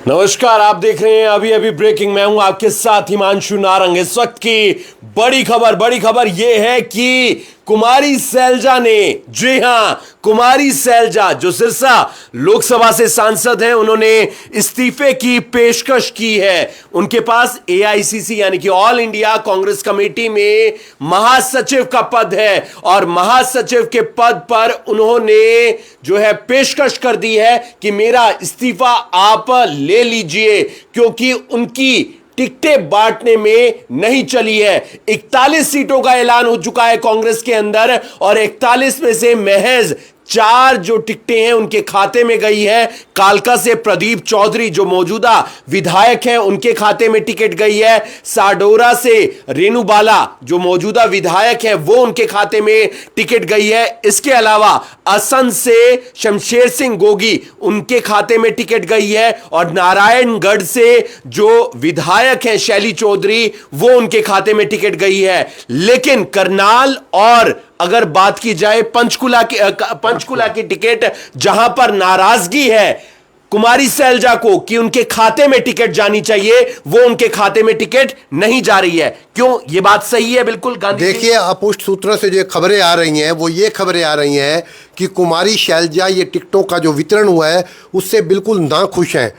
नमस्कार, आप देख रहे हैं अभी अभी ब्रेकिंग। मैं हूं आपके साथ हिमांशु नारंग। इस वक्त की बड़ी खबर यह है कि कुमारी सैलजा ने, जी हां, कुमारी सैलजा जो सिरसा लोकसभा से सांसद हैं, उन्होंने इस्तीफे की पेशकश की है। उनके पास एआईसीसी यानी कि ऑल इंडिया कांग्रेस कमेटी में महासचिव का पद है और महासचिव के पद पर उन्होंने जो है पेशकश कर दी है कि मेरा इस्तीफा आप ले लीजिए, क्योंकि उनकी टिकटें बांटने में नहीं चली है। 41 सीटों का ऐलान हो चुका है कांग्रेस के अंदर और 41 में से महज 4 जो टिकटें हैं उनके खाते में गई है। कालका से प्रदीप चौधरी जो मौजूदा विधायक हैं उनके खाते में टिकट गई है। साडोरा से रेणु बाला जो मौजूदा विधायक है वो उनके खाते में टिकट गई है। इसके अलावा असंध से शमशेर सिंह गोगी उनके खाते में टिकट गई है और नारायणगढ़ से जो विधायक हैं शैली चौधरी वो उनके खाते में टिकट गई है। लेकिन करनाल और अगर बात की जाए पंचकुला की टिकट, जहां पर नाराजगी है कुमारी सैलजा को कि उनके खाते में टिकट जानी चाहिए, वो उनके खाते में टिकट नहीं जा रही है। क्यों? ये बात सही है बिल्कुल गांधी। देखिए, अपुष्ट सूत्रों से जो खबरें आ रही हैं वो ये खबरें आ रही हैं कि कुमारी सैलजा ये टिकटों का जो वितरण हुआ है उससे बिल्कुल नाखुश हैं।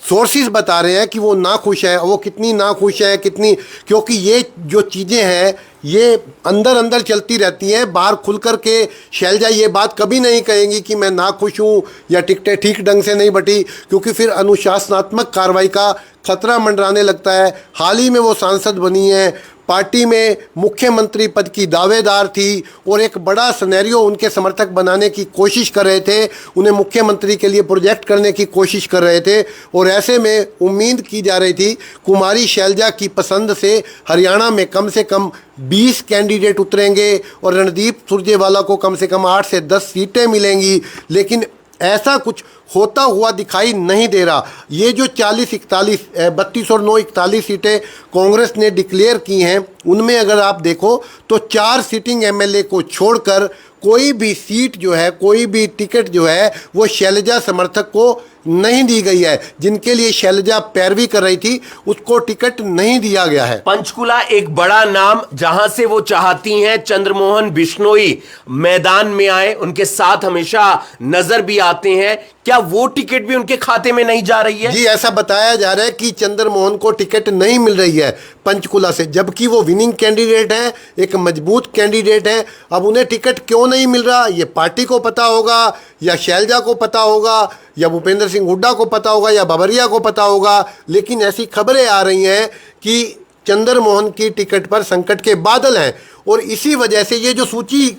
सोर्सेज बता रहे हैं कि वो नाखुश है। वो कितनी नाखुश है, कितनी, क्योंकि ये जो चीज़ें हैं ये अंदर अंदर चलती रहती हैं। बाहर खुल कर के शैलजा ये बात कभी नहीं कहेंगी कि मैं नाखुश हूँ या टिकटें ठीक ढंग से नहीं बटी, क्योंकि फिर अनुशासनात्मक कार्रवाई का खतरा मंडराने लगता है। हाल ही में वो सांसद बनी है, पार्टी में मुख्यमंत्री पद की दावेदार थी और एक बड़ा सिनेरियो उनके समर्थक बनाने की कोशिश कर रहे थे, उन्हें मुख्यमंत्री के लिए प्रोजेक्ट करने की कोशिश कर रहे थे। और ऐसे में उम्मीद की जा रही थी कुमारी सैलजा की पसंद से हरियाणा में कम से कम 20 कैंडिडेट उतरेंगे और रणदीप सुरजेवाला को कम से कम 8 से 10 सीटें मिलेंगी। लेकिन ऐसा कुछ होता हुआ दिखाई नहीं दे रहा। ये जो 32 और 9 41 सीटें कांग्रेस ने डिक्लेयर की हैं, उनमें अगर आप देखो तो 4 सिटिंग एमएलए को छोड़कर कोई भी सीट जो है, कोई भी टिकट जो है वो शैलजा समर्थक को नहीं दी गई है। जिनके लिए शैलजा पैरवी कर रही थी उसको टिकट नहीं दिया गया है। पंचकुला एक बड़ा नाम जहां से वो चाहती हैं चंद्रमोहन बिश्नोई मैदान में आए, उनके साथ हमेशा नजर भी आते हैं। क्या वो टिकट भी उनके खाते में नहीं जा रही है? जी, ऐसा बताया जा रहा है कि चंद्रमोहन को टिकट नहीं मिल रही है पंचकुला से, जबकि वो विनिंग कैंडिडेट है, एक मजबूत कैंडिडेट है। अब उन्हें टिकट क्यों नहीं मिल रहा, ये पार्टी को पता होगा या शैलजा को पता होगा या भूपेंद्र सिंह हुड्डा को पता होगा या बाबरिया को पता होगा। लेकिन ऐसी खबरें आ रही हैं कि चंद्रमोहन की टिकट पर संकट के बादल हैं और इसी वजह से ये जो सूची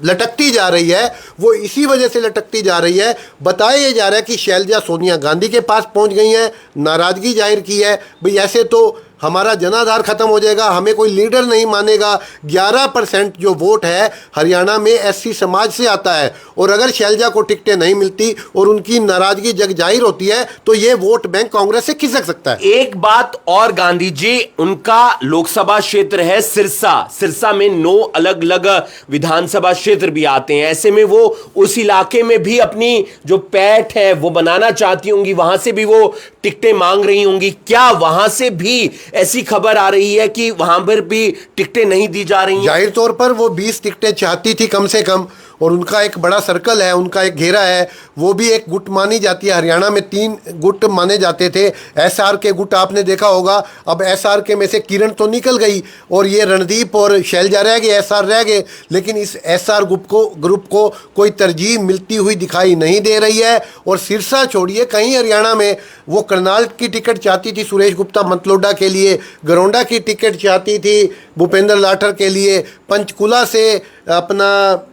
लटकती जा रही है वो इसी वजह से लटकती जा रही है। बताया ये जा रहा है कि शैलजा सोनिया गांधी के पास पहुंच गई हैं, नाराज़गी जाहिर की है, भाई ऐसे तो हमारा जनाधार खत्म हो जाएगा, हमें कोई लीडर नहीं मानेगा। 11% जो वोट है हरियाणा में एससी समाज से आता है और अगर शैलजा को टिकटें नहीं मिलती और उनकी नाराजगी जग जाहिर होती है तो ये वोट बैंक कांग्रेस से खिसक सकता है। एक बात और गांधी जी, उनका लोकसभा क्षेत्र है सिरसा में 9 अलग अलग विधानसभा क्षेत्र भी आते हैं। ऐसे में वो उस इलाके में भी अपनी जो पैठ है वो बनाना चाहती होंगी, वहां से भी वो टिकटें मांग रही होंगी। क्या वहां से भी ऐसी खबर आ रही है कि वहां पर भी टिकटें नहीं दी जा रही हैं? जाहिर तौर पर वो 20 टिकटें चाहती थी कम से कम, और उनका एक बड़ा सर्कल है, उनका एक घेरा है, वो भी एक गुट मानी जाती है। हरियाणा में 3 गुट माने जाते थे। एसआर के गुट आपने देखा होगा। अब एसआर के में से किरण तो निकल गई और ये रणदीप और शैलजा रह गए, एसआर रह गए। लेकिन इस एसआर ग्रुप को कोई तरजीह मिलती हुई दिखाई नहीं दे रही है। और सिरसा छोड़िए, कहीं हरियाणा में वो करनाल की टिकट चाहती थी सुरेश गुप्ता मतलोडा के लिए, गरोंडा की टिकट चाहती थी भूपेंद्र लाठर के लिए, पंचकुला से अपना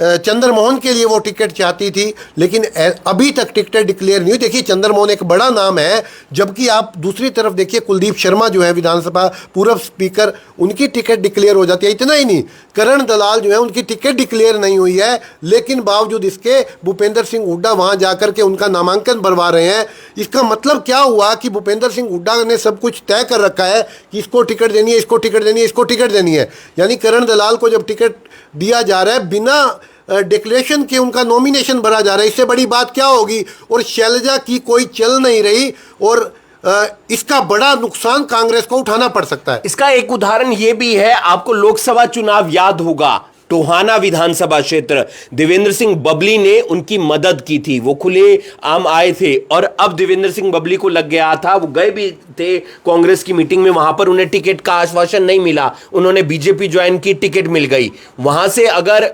चंद्रमोहन के लिए वो टिकट चाहती थी। लेकिन अभी तक टिकटें डिक्लेयर नहीं हुई। देखिए, चंद्रमोहन एक बड़ा नाम है, जबकि आप दूसरी तरफ देखिए कुलदीप शर्मा जो है विधानसभा पूर्व स्पीकर, उनकी टिकट डिक्लेयर हो जाती है। इतना ही नहीं, करण दलाल जो है उनकी टिकट डिक्लेयर नहीं हुई है, लेकिन बावजूद इसके भूपेंद्र सिंह हुड्डा वहाँ जाकर के उनका नामांकन भरवा रहे हैं। इसका मतलब क्या हुआ कि भूपेंद्र सिंह हुड्डा ने सब कुछ तय कर रखा है कि इसको टिकट देनी है, इसको टिकट देनी है, इसको टिकट देनी है। यानी करण दलाल को जब टिकट दिया जा रहा है बिना डिक्लेरेशन के उनका नॉमिनेशन भरा जा रहा है। इससे बड़ी बात क्या होगी। और शैलजा की कोई चल नहीं रही और इसका बड़ा नुकसान कांग्रेस को उठाना पड़ सकता है। इसका एक उदाहरण यह भी है, आपको लोकसभा चुनाव याद होगा, टोहाना विधानसभा क्षेत्र देवेंद्र सिंह बबली ने उनकी मदद की थी, वो खुले आम आए थे और अब देवेंद्र सिंह बबली को लग गया था, वो गए भी थे कांग्रेस की मीटिंग में, वहां पर उन्हें टिकट का आश्वासन नहीं मिला, उन्होंने बीजेपी ज्वाइन की, टिकट मिल गई। वहां से अगर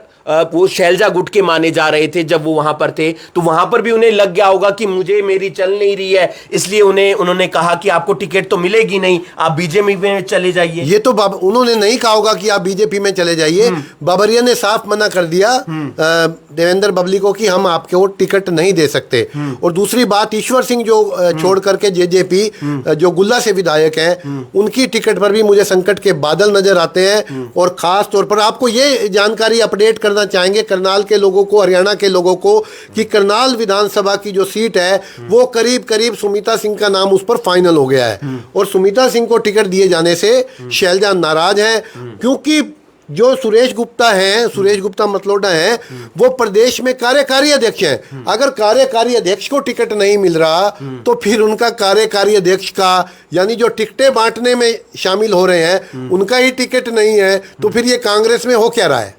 वो शैलजा गुट के माने जा रहे थे जब वो वहां पर थे, तो वहां पर भी उन्हें लग गया होगा कि मुझे मेरी चल नहीं रही है, इसलिए उन्होंने कहा कि आपको टिकट तो मिलेगी नहीं, आप बीजेपी में चले जाइए। ये तो उन्होंने नहीं कहा होगा कि आप बीजेपी में चले जाइए। बाबरिया ने साफ मना कर दिया देवेंद्र बबली को कि हम आपको टिकट नहीं दे सकते। और दूसरी बात, ईश्वर सिंह जो छोड़ करके जेजेपी जो गुल्ला से विधायक हैं, उनकी टिकट पर भी मुझे संकट के बादल नजर आते हैं। और खास तौर पर आपको ये जानकारी अपडेट करना चाहेंगे करनाल के लोगों को, हरियाणा के लोगों को, कि करनाल विधानसभा की जो सीट है वो करीब करीब सुमिता सिंह का नाम उस पर फाइनल हो गया है। और सुमिता सिंह को टिकट दिए जाने से शैलजा नाराज हैं, क्योंकि जो सुरेश गुप्ता मतलोडा हैं, वो प्रदेश में कार्यकारी अध्यक्ष हैं। अगर कार्यकारी अध्यक्ष को टिकट नहीं मिल रहा तो फिर उनका कार्यकारी अध्यक्ष का, यानी जो टिकटें बांटने में शामिल हो रहे हैं, उनका ही टिकट नहीं है, तो फिर ये कांग्रेस में हो क्या रहा है।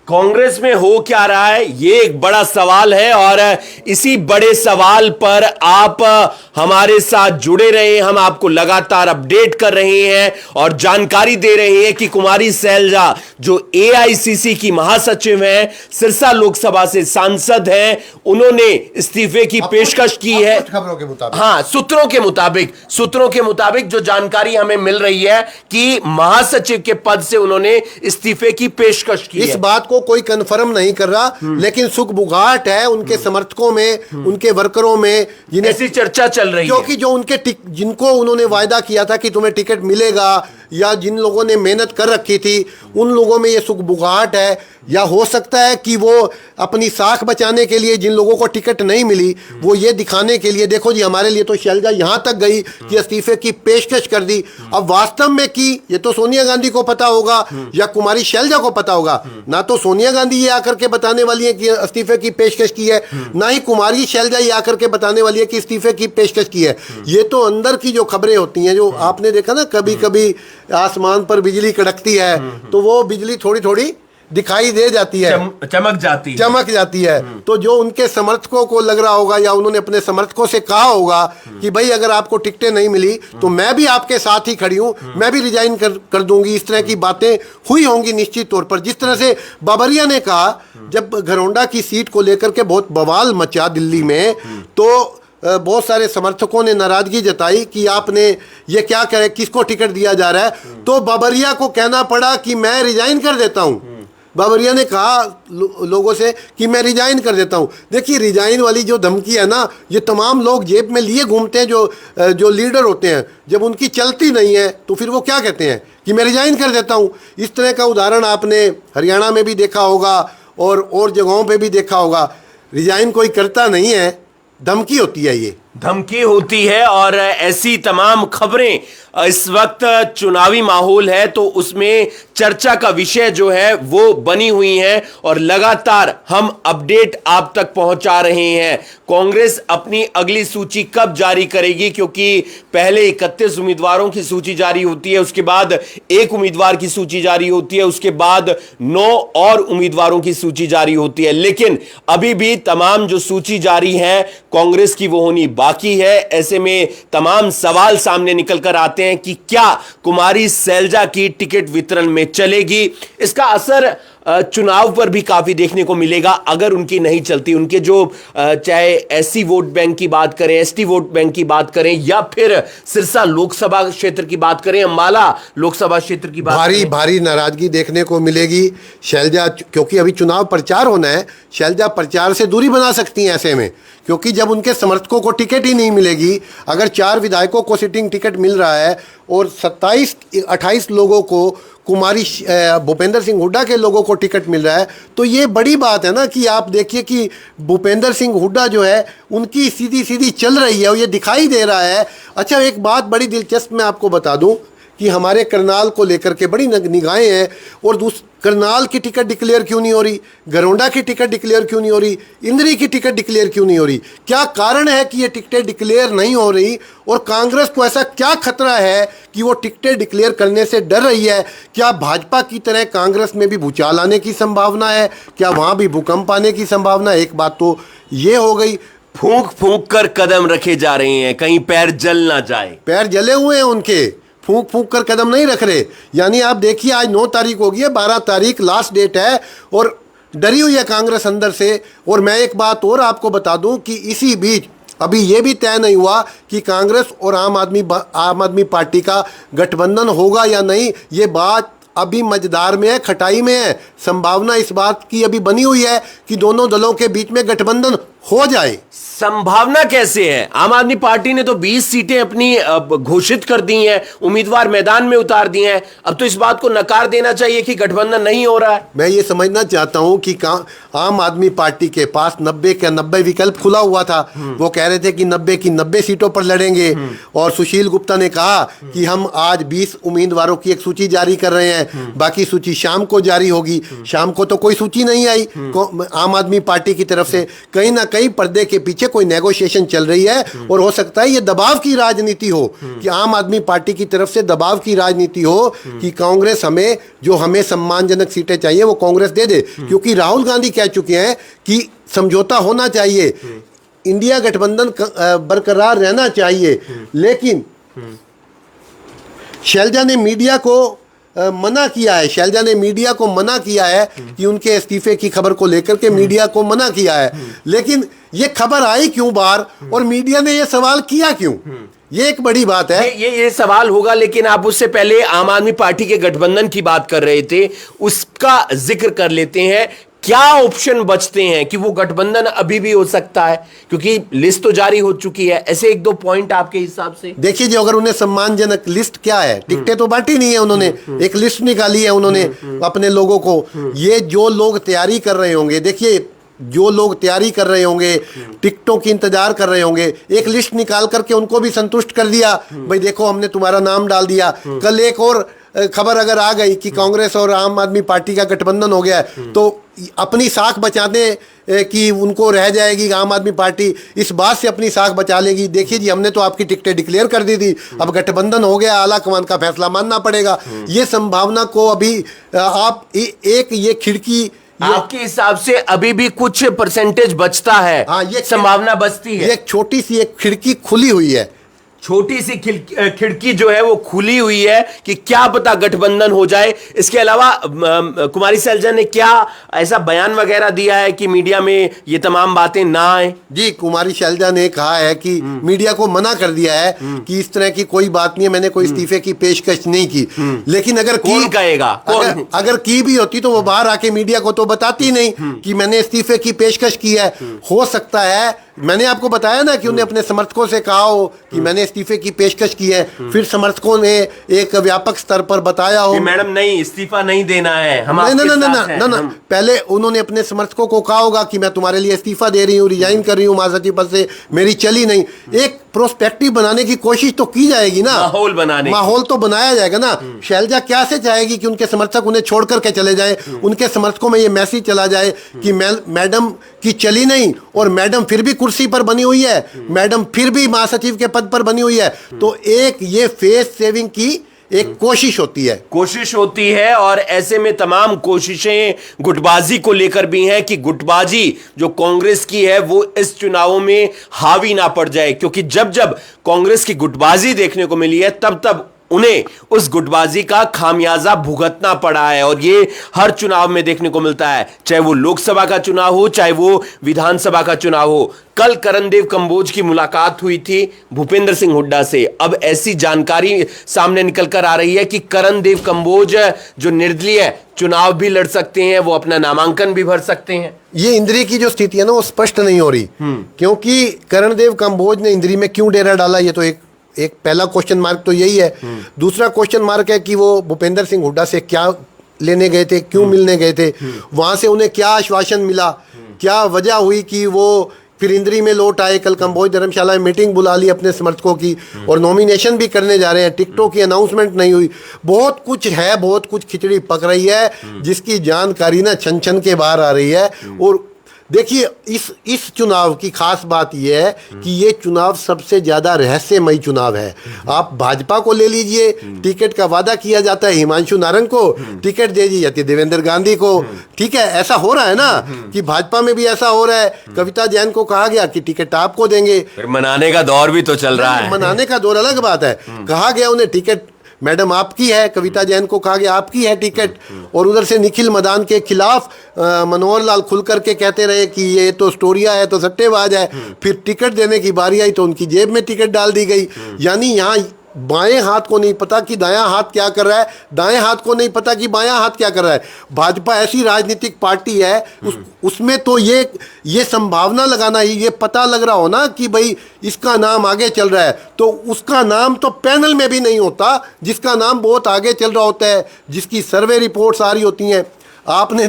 कांग्रेस में हो क्या रहा है, ये एक बड़ा सवाल है और इसी बड़े सवाल पर आप हमारे साथ जुड़े रहे, हम आपको लगातार अपडेट कर रहे हैं और जानकारी दे रहे हैं कि कुमारी सैलजा जो एआईसीसी की महासचिव हैं, सिरसा लोकसभा से सांसद हैं, उन्होंने इस्तीफे की पेशकश की है। खबरों के मुताबिक, हाँ, सूत्रों के मुताबिक जो जानकारी हमें मिल रही है कि महासचिव के पद से उन्होंने इस्तीफे की पेशकश की है। इस बात को कोई कंफर्म नहीं कर रहा, लेकिन सुगबुगाहट है उनके समर्थकों में, उनके वर्करों में, जिन्हें ऐसी चर्चा चल रही है, क्योंकि जो जिनको उन्होंने वायदा किया था कि तुम्हें टिकट मिलेगा, या जिन लोगों ने मेहनत कर रखी थी, उन लोगों में ये सुगबुगाहट है। या हो सकता है कि वो अपनी साख बचाने के लिए, जिन लोगों को टिकट नहीं मिली, वो ये दिखाने के लिए, देखो जी हमारे लिए तो शैलजा यहां तक गई कि इस्तीफे की पेशकश कर दी। अब वास्तव में की ये तो सोनिया गांधी को पता होगा या कुमारी शैलजा को पता होगा। ना तो सोनिया गांधी ये आकर के बताने वाली है कि इस्तीफे की पेशकश की है, ना ही कुमारी शैलजा ये आकर के बताने वाली है कि इस्तीफे की पेशकश की है। ये तो अंदर की जो खबरें होती हैं, जो आपने देखा ना, कभी कभी आसमान पर बिजली कड़कती है तो वो बिजली थोड़ी थोड़ी दिखाई दे जाती है, चमक जाती है। तो जो उनके समर्थकों को लग रहा होगा, या उन्होंने अपने समर्थकों से कहा होगा कि भाई अगर आपको टिकटें नहीं मिली तो मैं भी आपके साथ ही खड़ी हूं, मैं भी रिजाइन कर दूंगी, इस तरह की बातें हुई होंगी निश्चित तौर पर। जिस तरह से बाबरिया ने कहा जब घरौंडा की सीट को लेकर के बहुत बवाल मचा दिल्ली में, तो बहुत सारे समर्थकों ने नाराजगी जताई कि आपने ये क्या करे, किसको टिकट दिया जा रहा है। तो बाबरिया को कहना पड़ा कि मैं रिजाइन कर देता हूं। बाबरिया ने कहा लोगों से कि मैं रिजाइन कर देता हूं। देखिए, रिजाइन वाली जो धमकी है ना, ये तमाम लोग जेब में लिए घूमते हैं, जो लीडर होते हैं। जब उनकी चलती नहीं है तो फिर वो क्या कहते हैं कि मैं रिजाइन कर देता हूं। इस तरह का उदाहरण आपने हरियाणा में भी देखा होगा और जगहों पे भी देखा होगा। रिजाइन कोई करता नहीं है, धमकी होती है, ये धमकी होती है। और ऐसी तमाम खबरें, इस वक्त चुनावी माहौल है तो उसमें चर्चा का विषय जो है वो बनी हुई है और लगातार हम अपडेट आप तक पहुंचा रहे हैं। कांग्रेस अपनी अगली सूची कब जारी करेगी, क्योंकि पहले 31 उम्मीदवारों की सूची जारी होती है, उसके बाद 1 उम्मीदवार की सूची जारी होती है, उसके बाद 9 और उम्मीदवारों की सूची जारी होती है। लेकिन अभी भी तमाम जो सूची जारी है कांग्रेस की, वो होनी बाकी है। ऐसे में तमाम सवाल सामने निकल कर आते हैं कि क्या कुमारी सैलजा की टिकट वितरण में चलेगी। इसका असर चुनाव पर भी काफी देखने को मिलेगा अगर उनकी नहीं चलती। उनके जो चाहे एससी वोट बैंक की बात करें, एसटी वोट बैंक की बात करें, या फिर सिरसा लोकसभा क्षेत्र की बात करें, अंबाला लोकसभा क्षेत्र की बात करें, भारी नाराजगी देखने को मिलेगी। शैलजा, क्योंकि अभी चुनाव प्रचार होना है, शैलजा प्रचार से दूरी बना सकती हैं ऐसे में, क्योंकि जब उनके समर्थकों को टिकट ही नहीं मिलेगी, अगर 4 विधायकों को सिटिंग टिकट मिल रहा है और 27-28 लोगों को, कुमारी भूपेंद्र सिंह हुड्डा के लोगों को टिकट मिल रहा है, तो ये बड़ी बात है ना कि आप देखिए कि भूपेंद्र सिंह हुड्डा जो है उनकी सीधी चल रही है और ये दिखाई दे रहा है। अच्छा, एक बात बड़ी दिलचस्प मैं आपको बता दूं कि हमारे करनाल को लेकर के बड़ी निगाहें हैं, और करनाल की टिकट डिक्लेयर क्यों नहीं हो रही, गरोंडा की टिकट डिक्लेयर क्यों नहीं हो रही, इंद्री की टिकट डिक्लेयर क्यों नहीं हो रही? क्या कारण है कि ये टिकटें डिक्लेयर नहीं हो रही, और कांग्रेस को ऐसा क्या खतरा है कि वो टिकटें डिक्लेयर करने से डर रही है? क्या भाजपा की तरह कांग्रेस में भी भूचाल आने की संभावना है? क्या वहाँ भी भूकंप आने की संभावना है? एक बात तो ये हो गई। फूंक फूंक कर कदम रखे जा रहे हैं, कहीं पैर जल ना जाए। पैर जले हुए हैं उनके, फूंक फूंक कर कदम नहीं रख रहे। यानी आप देखिए, आज 9 तारीख हो गई है, 12 तारीख लास्ट डेट है, और डरी हुई है कांग्रेस अंदर से। और मैं एक बात और आपको बता दूं कि इसी बीच अभी ये भी तय नहीं हुआ कि कांग्रेस और आम आदमी पार्टी का गठबंधन होगा या नहीं। ये बात अभी मझधार में है, खटाई में है। संभावना इस बात की अभी बनी हुई है कि दोनों दलों के बीच में गठबंधन हो जाए। संभावना कैसे है? आम आदमी पार्टी ने तो 20 सीटें अपनी घोषित कर दी हैं, उम्मीदवार मैदान में उतार दिए हैं। अब तो इस बात को नकार देना चाहिए कि गठबंधन नहीं हो रहा है। मैं ये समझना चाहता हूं कि आम आदमी पार्टी के पास 90 का 90 विकल्प खुला हुआ था। वो कह रहे थे कि 90 की 90 सीटों पर लड़ेंगे, और सुशील गुप्ता ने कहा कि हम आज 20 उम्मीदवारों की एक सूची जारी कर रहे हैं, बाकी सूची शाम को जारी होगी। शाम को तो कोई सूची नहीं आई आम आदमी पार्टी की तरफ से। कहीं ना कहीं पर्दे के पीछे कोई नेगोशिएशन चल रही है, और हो सकता है ये दबाव की राजनीति हो, कि आम आदमी पार्टी की तरफ से दबाव की राजनीति हो कि कांग्रेस हमें सम्मानजनक सीटें चाहिए वो कांग्रेस दे दे। क्योंकि राहुल गांधी कह चुके हैं कि समझौता होना चाहिए, इंडिया गठबंधन बरकरार रहना चाहिए। लेकिन शैलजा ने मीडिया को मना किया है, शैलजा ने मीडिया को मना किया है कि उनके इस्तीफे की खबर को लेकर के मीडिया को मना किया है। लेकिन ये खबर आई क्यों बाहर, और मीडिया ने ये सवाल किया क्यों? ये एक बड़ी बात है। ये सवाल होगा, लेकिन आप उससे पहले आम आदमी पार्टी के गठबंधन की बात कर रहे थे, उसका जिक्र कर लेते हैं। क्या ऑप्शन बचते हैं कि वो गठबंधन अभी भी हो सकता है? क्योंकि लिस्ट तो जारी हो चुकी है। ऐसे 1-2 पॉइंट आपके हिसाब से देखिए जी, अगर उन्हें सम्मानजनक लिस्ट क्या है, टिकटें तो बांटी नहीं है उन्होंने, एक लिस्ट निकाली है उन्होंने अपने लोगों को। ये जो लोग तैयारी कर रहे होंगे, देखिए जो लोग तैयारी कर रहे होंगे, टिकटों की इंतजार कर रहे होंगे, एक लिस्ट निकाल करके उनको भी संतुष्ट कर दिया, भाई देखो हमने तुम्हारा नाम डाल दिया। कल एक और खबर अगर आ गई कि कांग्रेस और आम आदमी पार्टी का गठबंधन हो गया है, तो अपनी साख बचाने कि उनको रह जाएगी आम आदमी पार्टी, इस बात से अपनी साख बचा लेगी। देखिए जी, हमने तो आपकी टिकटें डिक्लेयर कर दी थी, अब गठबंधन हो गया, आला कमान का फैसला मानना पड़ेगा। ये संभावना को अभी आप एक ये खिड़की, आपके हिसाब से अभी भी कुछ परसेंटेज बचता है? हाँ, ये संभावना बचती है। एक छोटी सी एक खिड़की खुली हुई है, छोटी सी खिड़की जो है वो खुली हुई है कि क्या पता गठबंधन हो जाए। इसके अलावा कुमारी सैलजा ने क्या ऐसा बयान वगैरह दिया है कि मीडिया में ये तमाम बातें ना आए? जी, कुमारी सैलजा ने कहा है कि मीडिया को मना कर दिया है कि इस तरह की कोई बात नहीं है, मैंने कोई इस्तीफे की पेशकश नहीं की। लेकिन अगर कौन कहेगा? अगर की भी होती तो वो बाहर आके मीडिया को तो बताती नहीं कि मैंने इस्तीफे की पेशकश की है। हो सकता है, मैंने आपको बताया ना कि उन्हें अपने समर्थकों से कहा हो कि मैंने इस्तीफे की पेशकश की है, फिर समर्थकों ने एक व्यापक स्तर पर बताया हो मैडम नहीं, इस्तीफा नहीं देना है, हम ना, पहले उन्होंने अपने समर्थकों को कहा होगा कि मैं तुम्हारे लिए इस्तीफा दे रही हूँ, रिजाइन कर रही हूँ महासचिव पद से, मेरी चली नहीं। एक प्रोस्पेक्टिव बनाने की कोशिश तो की जाएगी ना, माहौल तो बनाया जाएगा ना। शैलजा क्या से चाहेगी कि उनके समर्थक उन्हें छोड़ करके चले जाए, उनके समर्थकों में ये मैसेज चला जाए कि मैडम की चली नहीं, और मैडम फिर भी कुर्सी पर बनी हुई है, मैडम फिर भी महासचिव के पद पर बनी हुई है। तो एक ये फेस सेविंग की एक कोशिश होती है, और ऐसे में तमाम कोशिशें गुटबाजी को लेकर भी हैं कि गुटबाजी जो कांग्रेस की है वो इस चुनावों में हावी ना पड़ जाए। क्योंकि जब जब कांग्रेस की गुटबाजी देखने को मिली है, तब तब उन्हें उस गुटबाजी का खामियाजा भुगतना पड़ा है, और ये हर चुनाव में देखने को मिलता है, चाहे वो लोकसभा का चुनाव हो, चाहे वो विधानसभा का चुनाव हो। कल करणदेव कंबोज की मुलाकात हुई थी भूपेंद्र सिंह हुड्डा से। अब ऐसी जानकारी सामने निकल कर आ रही है कि करणदेव कंबोज जो निर्दलीय है, चुनाव भी लड़ सकते हैं, वो अपना नामांकन भी भर सकते हैं। ये इंद्री की जो स्थिति है ना, वो स्पष्ट नहीं हो रही, क्योंकि करणदेव कंबोज ने इंद्री में क्यों डेरा डाला, ये तो एक पहला क्वेश्चन मार्क तो यही है। दूसरा क्वेश्चन मार्क है कि वो भूपेंद्र सिंह हुड्डा से क्या लेने गए थे, क्यों मिलने गए थे, वहां से उन्हें क्या आश्वासन मिला, क्या वजह हुई कि वो फिर इंद्री में लौट आए, कल कंबोज धर्मशाला में मीटिंग बुला ली अपने समर्थकों की, और नॉमिनेशन भी करने जा रहे हैं, टिकटों की अनाउंसमेंट नहीं हुई। बहुत कुछ है, बहुत कुछ खिचड़ी पक रही है, जिसकी जानकारी ना छन छन के बाहर आ रही है। और देखिए इस चुनाव की खास बात यह है कि ये चुनाव सबसे ज़्यादा रहस्यमयी चुनाव है। आप भाजपा को ले लीजिए, टिकट का वादा किया जाता है हिमांशु नारंग को, टिकट दे दी जाती है देवेंद्र गांधी को। ठीक है, ऐसा हो रहा है ना कि भाजपा में भी ऐसा हो रहा है। कविता जैन को कहा गया कि टिकट आपको देंगे, फिर मनाने का दौर भी तो चल रहा है। मनाने का दौर अलग बात है, कहा गया उन्हें टिकट मैडम आपकी है, कविता जैन को कहा गया आपकी है टिकट, और उधर से निखिल मदान के खिलाफ मनोहर लाल खुल करके कहते रहे कि ये तो स्टोरिया है, तो सट्टेबाज है। फिर टिकट देने की बारी आई तो उनकी जेब में टिकट डाल दी गई। यानी यहाँ बाएं हाथ को नहीं पता कि दायां हाथ क्या कर रहा है, दाएं हाथ को नहीं पता कि बायां हाथ क्या कर रहा है। भाजपा ऐसी राजनीतिक पार्टी है, उसमें तो ये संभावना लगाना ही, ये पता लग रहा हो ना कि भाई इसका नाम आगे चल रहा है, तो उसका नाम तो पैनल में भी नहीं होता जिसका नाम बहुत आगे चल रहा होता है, जिसकी सर्वे रिपोर्ट्स आ रही होती हैं। आपने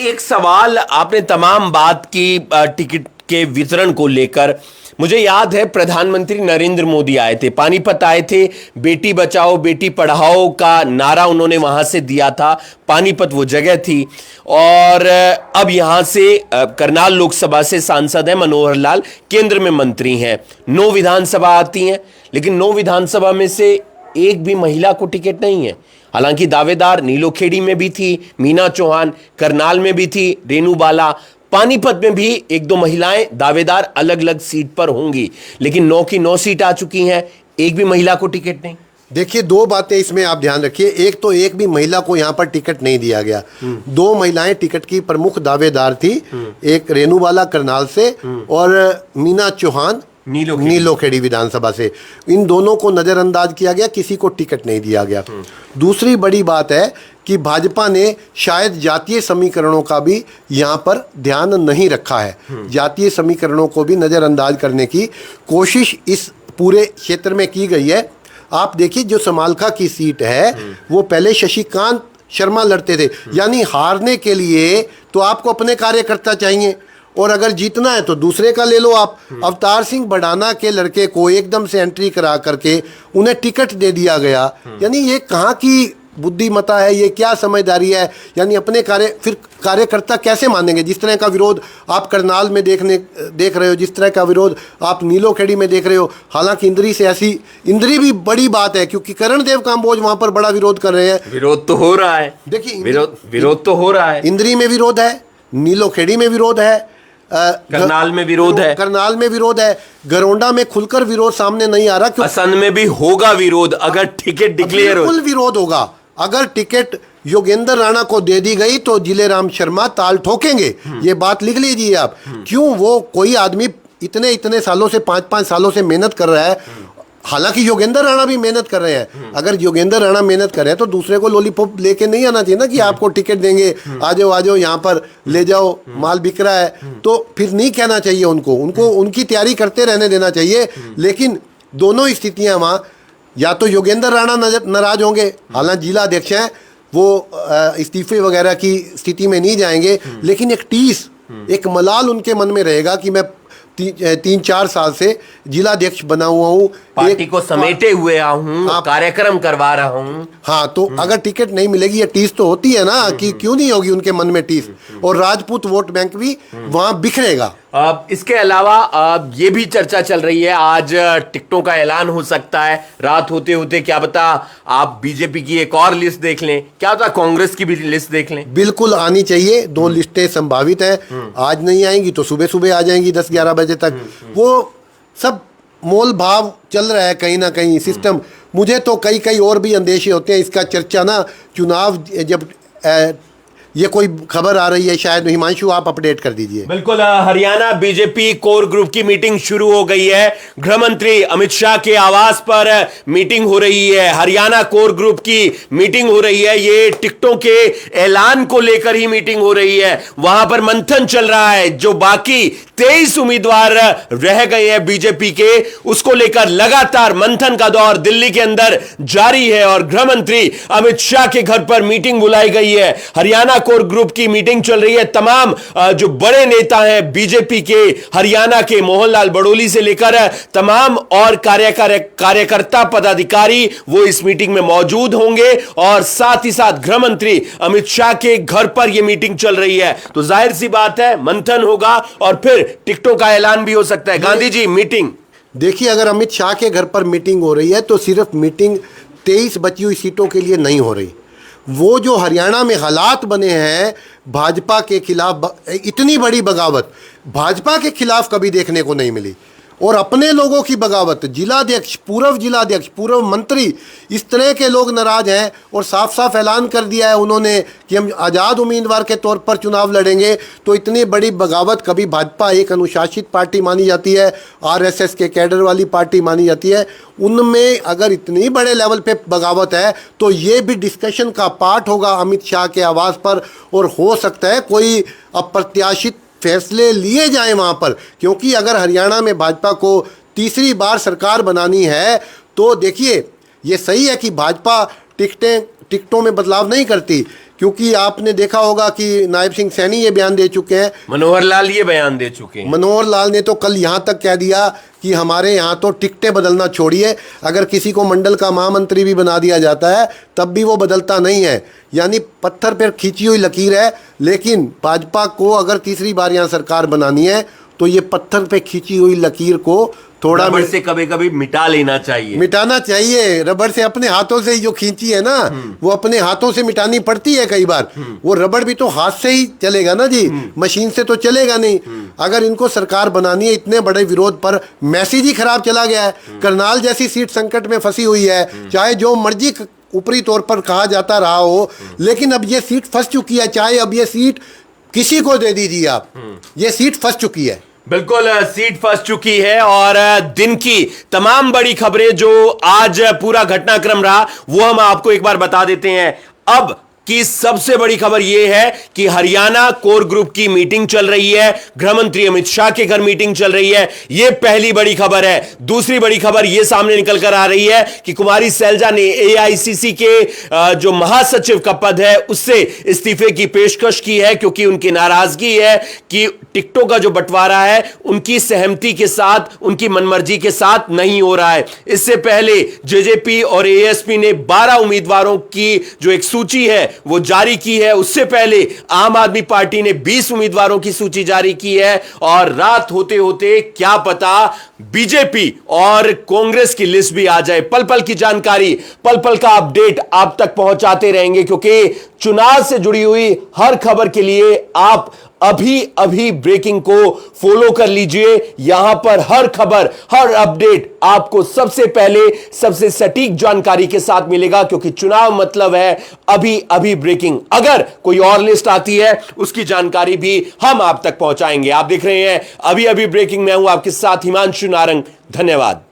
एक सवाल आपने तमाम बात की टिकट के वितरण को लेकर, मुझे याद है प्रधानमंत्री नरेंद्र मोदी आए थे, पानीपत आए थे, बेटी बचाओ बेटी पढ़ाओ का नारा उन्होंने वहां से दिया था। पानीपत वो जगह थी। और अब यहां से करनाल लोकसभा से सांसद है मनोहर लाल, केंद्र में मंत्री हैं, 9 विधानसभा आती हैं, लेकिन 9 विधानसभा में से एक भी महिला को टिकट नहीं है। हालांकि दावेदार नीलोखेड़ी में भी थी मीना चौहान, करनाल में भी थी रेनू बाला, पानीपत में भी 1-2 महिलाएं दावेदार अलग अलग सीट पर होंगी, लेकिन 9 की 9 सीट आ चुकी हैं, एक भी महिला को टिकट नहीं। देखिए 2 बातें इसमें आप ध्यान रखिए। एक तो एक भी महिला को यहाँ पर टिकट नहीं दिया गया। 2 महिलाएं टिकट की प्रमुख दावेदार थी, एक रेनू बाला करनाल से और मीना चौहान नीलोखेड़ी विधानसभा से। इन दोनों को नजरअंदाज किया गया, किसी को टिकट नहीं दिया गया। दूसरी बड़ी बात है कि भाजपा ने शायद जातीय समीकरणों का भी यहाँ पर ध्यान नहीं रखा है। जातीय समीकरणों को भी नजरअंदाज करने की कोशिश इस पूरे क्षेत्र में की गई है। आप देखिए जो समालखा की सीट है वो पहले शशिकांत शर्मा लड़ते थे, यानी हारने के लिए तो आपको अपने कार्यकर्ता चाहिए, और अगर जीतना है तो दूसरे का ले लो आप। अवतार सिंह बड़ाना के लड़के को एकदम से एंट्री करा करके उन्हें टिकट दे दिया गया। यानी ये कहाँ की बुद्धिमता है, ये क्या समझदारी है? यानी अपने फिर कार्यकर्ता कैसे मानेंगे? जिस तरह का विरोध आप करनाल में देख रहे हो, जिस तरह का विरोध आप नीलोखेड़ी में देख रहे हो। हालांकि इंद्री भी बड़ी बात है, क्योंकि करण देव काम्बोज वहां पर बड़ा विरोध कर रहे हैं। विरोध तो हो रहा है, देखिए विरोध तो हो रहा है। इंद्री में विरोध है, नीलोखेड़ी में विरोध है, करनाल में विरोध है, गरोंडा में खुलकर विरोध सामने नहीं आ रहा। असंध में भी होगा विरोध अगर टिकट डिक्लेयर हो। बिल्कुल विरोध होगा। अगर टिकट योगेंद्र राणा को दे दी गई तो जिलेराम शर्मा ताल ठोकेंगे, ये बात लिख लीजिए आप। क्यों? वो कोई आदमी इतने सालों से 5-5 सालों से मेहनत कर रहा है। हालांकि योगेंद्र राणा भी मेहनत कर रहे हैं। अगर योगेंद्र राणा मेहनत कर रहे हैं तो दूसरे को लॉलीपॉप लेके नहीं आना चाहिए ना कि आपको टिकट देंगे, आ जाओ यहाँ पर ले जाओ, माल बिक रहा है। तो फिर नहीं कहना चाहिए उनको उनकी तैयारी करते रहने देना चाहिए। लेकिन दोनों स्थितियां वहाँ, या तो योगेंद्र राणा नाराज होंगे, हालांकि जिला अध्यक्ष हैं, वो इस्तीफे वगैरह की स्थिति में नहीं जाएंगे, लेकिन एक मलाल उनके मन में रहेगा कि मैं 3-4 साल से जिला अध्यक्ष बना हुआ हूँ, पार्टी को समेटे हुए हूँ, कार्यक्रम करवा रहा हूँ। हाँ, तो अगर टिकट नहीं मिलेगी, ये टीस तो होती है ना कि क्यों नहीं होगी उनके मन में टीस, और राजपूत वोट बैंक भी वहां बिखरेगा। इसके अलावा ये भी चर्चा चल रही है, आज टिकटों का ऐलान हो सकता है, रात होते होते क्या पता आप बीजेपी की एक और लिस्ट देख लें, क्या पता कांग्रेस की भी लिस्ट देख लें। बिल्कुल आनी चाहिए, 2 लिस्टें संभावित हैं। आज नहीं आएंगी तो सुबह आ जाएंगी 10-11 बजे तक। वो सब मोल भाव चल रहा है कहीं ना कहीं सिस्टम। मुझे तो कई और भी अंदेशे होते हैं। इसका चर्चा ना चुनाव जब ये कोई खबर आ रही है, शायद हिमांशु आप अपडेट कर दीजिए। बिल्कुल, हरियाणा बीजेपी कोर ग्रुप की मीटिंग शुरू हो गई है। गृह मंत्री अमित शाह के आवास पर मीटिंग हो रही है, हरियाणा कोर ग्रुप की मीटिंग हो रही है। ये टिकटों के ऐलान को लेकर ही मीटिंग हो रही है। वहां पर मंथन चल रहा है, जो बाकी 23 उम्मीदवार रह गए हैं बीजेपी के, उसको लेकर लगातार मंथन का दौर दिल्ली के अंदर जारी है और गृह मंत्री अमित शाह के घर पर मीटिंग बुलाई गई है। हरियाणा कोर ग्रुप की मीटिंग चल रही है। तमाम जो बड़े नेता हैं बीजेपी के हरियाणा के, मोहनलाल बड़ोली से लेकर तमाम और कार्यकर्ता पदाधिकारी वो इस मीटिंग में मौजूद होंगे और साथ ही साथ गृह मंत्री अमित शाह के घर पर यह मीटिंग चल रही है। तो जाहिर सी बात है मंथन होगा और फिर टिकटों का ऐलान भी हो सकता है। गांधी जी, मीटिंग देखिए, अगर अमित शाह के घर पर मीटिंग हो रही है तो सिर्फ मीटिंग 23 बची हुई सीटों के लिए नहीं हो रही। वो जो हरियाणा में हालात बने हैं भाजपा के खिलाफ, इतनी बड़ी बगावत भाजपा के खिलाफ कभी देखने को नहीं मिली और अपने लोगों की बगावत, जिलाध्यक्ष, पूर्व मंत्री, इस तरह के लोग नाराज हैं और साफ साफ ऐलान कर दिया है उन्होंने कि हम आज़ाद उम्मीदवार के तौर पर चुनाव लड़ेंगे। तो इतनी बड़ी बगावत, कभी भाजपा एक अनुशासित पार्टी मानी जाती है, आरएसएस के कैडर वाली पार्टी मानी जाती है, उनमें अगर इतनी बड़े लेवल पे बगावत है तो ये भी डिस्कशन का पार्ट होगा अमित शाह के आवास पर और हो सकता है कोई अप्रत्याशित फैसले लिए जाएं वहाँ पर। क्योंकि अगर हरियाणा में भाजपा को तीसरी बार सरकार बनानी है तो देखिए, ये सही है कि भाजपा टिकटों में बदलाव नहीं करती, क्योंकि आपने देखा होगा कि नायब सिंह सैनी ये बयान दे चुके हैं, मनोहर लाल ये बयान दे चुके हैं। मनोहर लाल ने तो कल यहाँ तक कह दिया कि हमारे यहाँ तो टिकटें बदलना छोड़िए, अगर किसी को मंडल का महामंत्री भी बना दिया जाता है तब भी वो बदलता नहीं है। यानी पत्थर पर खींची हुई लकीर है। लेकिन भाजपा को अगर तीसरी बार यहाँ सरकार बनानी है तो ये पत्थर पे खींची हुई लकीर को थोड़ा रबड़ से कभी कभी मिटाना चाहिए। रबड़ से अपने हाथों से जो खींची है ना, वो अपने हाथों से मिटानी पड़ती है कई बार। वो रबड़ भी तो हाथ से ही चलेगा ना जी, मशीन से तो चलेगा नहीं। अगर इनको सरकार बनानी है, इतने बड़े विरोध पर मैसेज ही खराब चला गया है। करनाल जैसी सीट संकट में फंसी हुई है, चाहे जो मर्जी ऊपरी तौर पर कहा जाता रहा हो, लेकिन अब ये सीट फंस चुकी है। चाहे अब ये सीट किसी को दे दीजिए आप, ये सीट फंस चुकी है। बिल्कुल, सीट फंस चुकी है और दिन की तमाम बड़ी खबरें जो आज पूरा घटनाक्रम रहा वो हम आपको एक बार बता देते हैं। अब की सबसे बड़ी खबर यह है कि हरियाणा कोर ग्रुप की मीटिंग चल रही है, गृह मंत्री अमित शाह के घर मीटिंग चल रही है। यह पहली बड़ी खबर है। दूसरी बड़ी खबर यह सामने निकल कर आ रही है कि कुमारी सैलजा ने एआईसीसी के जो महासचिव का पद है उससे इस्तीफे की पेशकश की है, क्योंकि उनकी नाराजगी है कि टिकटों का जो बंटवारा है उनकी सहमति के साथ, उनकी मनमर्जी के साथ नहीं हो रहा है। इससे पहले जेजेपी और एएसपी ने 12 उम्मीदवारों की जो एक सूची है वो जारी की है। उससे पहले आम आदमी पार्टी ने 20 उम्मीदवारों की सूची जारी की है और रात होते होते क्या पता बीजेपी और कांग्रेस की लिस्ट भी आ जाए। पल पल की जानकारी, पल पल का अपडेट आप तक पहुंचाते रहेंगे, क्योंकि चुनाव से जुड़ी हुई हर खबर के लिए आप अभी ब्रेकिंग को फॉलो कर लीजिए। यहां पर हर खबर, हर अपडेट आपको सबसे पहले, सबसे सटीक जानकारी के साथ मिलेगा, क्योंकि चुनाव मतलब है अभी ब्रेकिंग। अगर कोई और लिस्ट आती है उसकी जानकारी भी हम आप तक पहुंचाएंगे। आप देख रहे हैं अभी ब्रेकिंग। मैं हूं आपके साथ हिमांशु नारंग। धन्यवाद।